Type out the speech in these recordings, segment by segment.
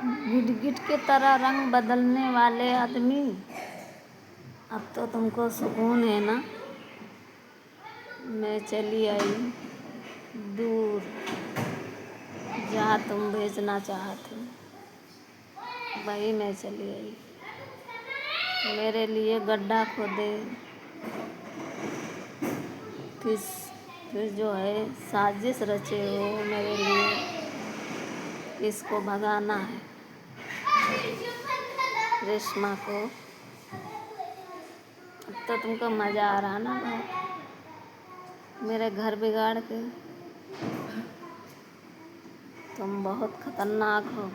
गिरगिट के तरह रंग बदलने वाले आदमी, अब तो तुमको सुकून है ना। मैं चली आई दूर, जहाँ तुम भेजना चाहते, वहीं मैं चली आई। मेरे लिए गड्ढा खोदे, फिर जो है साजिश रचे हो मेरे लिए। इसको भगाना है, रेशमा को। अब तो तुमको मज़ा आ रहा ना बहुत मेरे घर बिगाड़ के। तुम बहुत खतरनाक हो।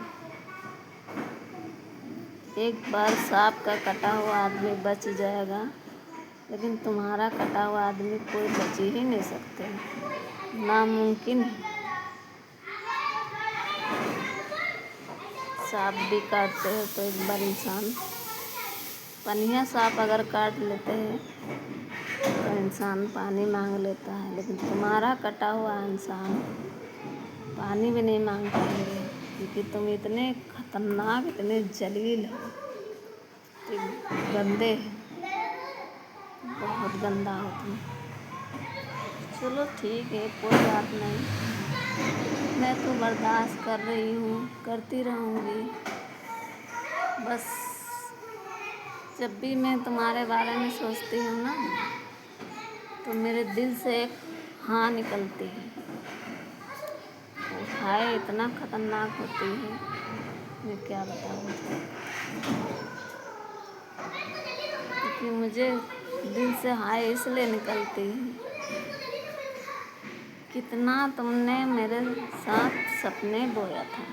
एक बार सांप का कटा हुआ आदमी बच जाएगा, लेकिन तुम्हारा कटा हुआ आदमी कोई बच ही नहीं सकते, नामुमकिन है। सांप भी काटते हैं तो एक बार इंसान, पनिया सांप अगर काट लेते हैं तो इंसान पानी मांग लेता है, लेकिन तुम्हारा कटा हुआ इंसान पानी भी नहीं मांग पाएंगे, क्योंकि तुम इतने खतरनाक, इतने जलील हो, गंदे हैं, बहुत गंदा हो तुम। चलो ठीक है, कोई बात नहीं, मैं तो बर्दाश्त कर रही हूँ, करती रहूँगी। बस जब भी मैं तुम्हारे बारे में सोचती हूँ ना, तो मेरे दिल से एक हाँ निकलती है। वो हाय इतना खतरनाक होती है, मैं क्या बताऊँ। क्योंकि मुझे दिल से हाय इसलिए निकलती है, कितना तुमने मेरे साथ सपने बोया था,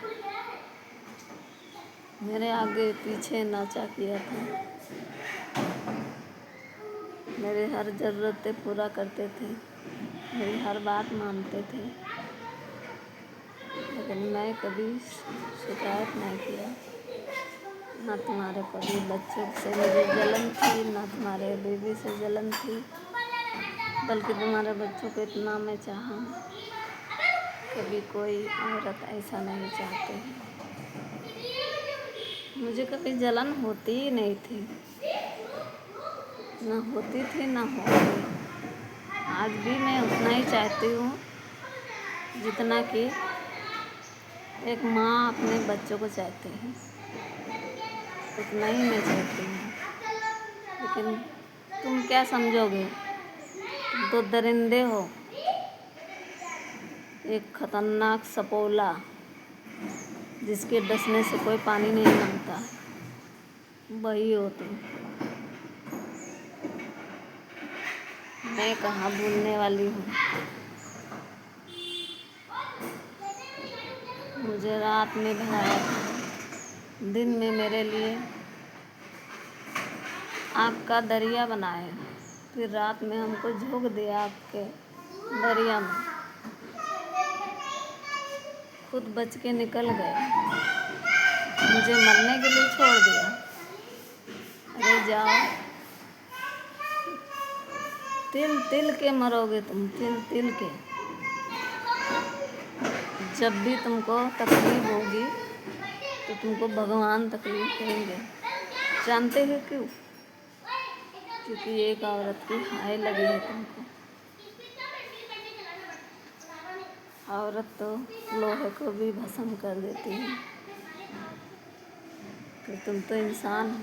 मेरे आगे पीछे नाचा किया था, मेरी हर ज़रूरतें पूरा करते थे, मेरी हर बात मानते थे, लेकिन मैं कभी शिकायत नहीं किया। ना तुम्हारे कभी बच्चों से मुझे जलन थी, ना तुम्हारे बीवी से जलन थी, बल्कि तुम्हारे बच्चों को इतना मैं चाहा। कभी कोई औरत ऐसा नहीं चाहती। मुझे कभी जलन होती ही नहीं थी, ना होती थी ना होगी। आज भी मैं उतना ही चाहती हूँ जितना कि एक माँ अपने बच्चों को चाहती है, उतना ही मैं चाहती हूँ। लेकिन तुम क्या समझोगे, तुम तो दरिंदे हो, एक खतरनाक सपोला जिसके डसने से कोई पानी नहीं मांगता, वही हो तुम। मैं कहाँ भूलने वाली हूँ। मुझे रात में भगाया था, दिन में मेरे लिए आग का दरिया बनाए, फिर रात में हमको झोंक दिया आपके दरिया में, खुद बच के निकल गए, मुझे मरने के लिए छोड़ दिया। अरे जाओ, तिल तिल के मरोगे तुम, तिल तिल के। जब भी तुमको तकलीफ होगी तो तुमको भगवान तकलीफ देंगे। जानते हो क्यों? क्योंकि एक औरत की हाय लगी है तुमको। औरत तो लोहे को भी भस्म कर देती है, तो तुम तो इंसान हो,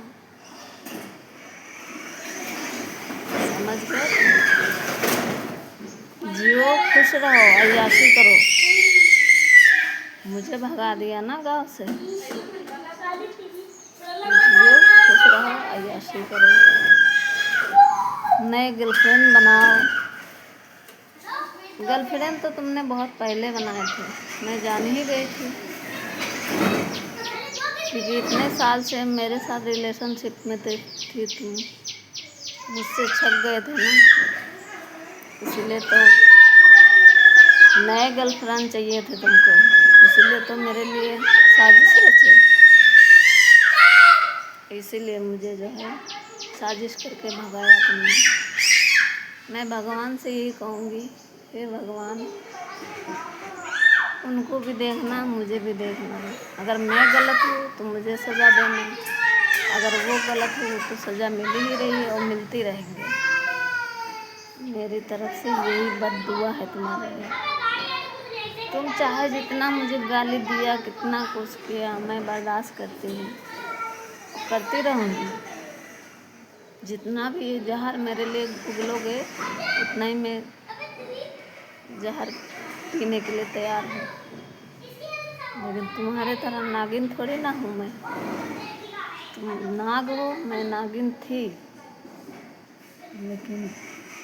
समझ गए? जियो, खुश रहो, अय्याशी करो। मुझे भगा दिया ना गाँव से, जियो, खुश रहो, अय्याशी करो, नए गर्लफ्रेंड बनाओ। गर्लफ्रेंड तो तुमने बहुत पहले बनाए थे, मैं जान ही गई थी, क्योंकि इतने साल से मेरे साथ रिलेशनशिप में थी तुम, मुझसे छक गए थे ना, इसलिए तो नए गर्लफ्रेंड चाहिए थे तुमको, इसीलिए तो मेरे लिए साजिश रचे, इसीलिए मुझे जो है साजिश करके भगाया तुमने। मैं भगवान से यही कहूँगी, हे भगवान, उनको भी देखना, मुझे भी देखना। अगर मैं गलत हूँ तो मुझे सज़ा देना, अगर वो गलत हो तो सज़ा मिल ही रही है और मिलती रहेंगे। मेरी तरफ से यही बद्दुआ है तुम्हारे लिए। तुम चाहे जितना मुझे गाली दिया, कितना कुछ किया, मैं बर्दाश्त करती हूँ, करती रहूँगी। जितना भी जहर मेरे लिए उगलोगे उतना ही मैं जहर पीने के लिए तैयार हूँ। लेकिन तुम्हारे तरह नागिन थोड़ी ना हूँ मैं। तुम नाग हो, मैं नागिन थी, लेकिन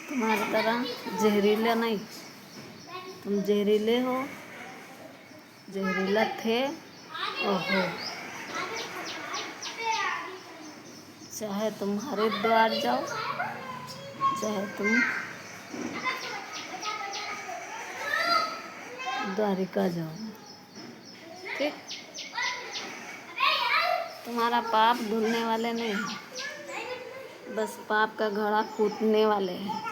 तुम्हारी तरह जहरीला नहीं। तुम जहरीले हो, जहरीला थे और हो। चाहे तुम हरिद्वार जाओ, चाहे तुम द्वारिका जाओ, ठीक। तुम्हारा पाप धुलने वाले नहीं हैं, बस पाप का घड़ा फूटने वाले हैं।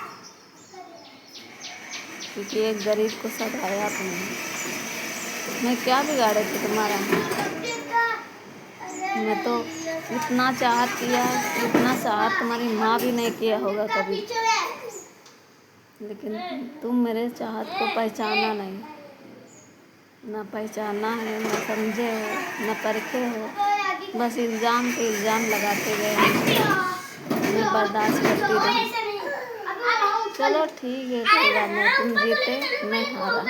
क्योंकि एक गरीब को सताया तुमने। मैं क्या बिगाड़े थे तुम्हारा? मैं तो इतना चाहत किया, इतना चाहत तुम्हारी माँ भी नहीं किया होगा कभी। लेकिन तुम मेरे चाहत को पहचाना नहीं, ना पहचाना है, ना समझे हो, ना परखे हो। बस इल्ज़ाम पे इल्ज़ाम लगाते गए, मैं बर्दाश्त करती रही। चलो ठीक है, कोई बात नहीं। तुम जीते, मैं हारा।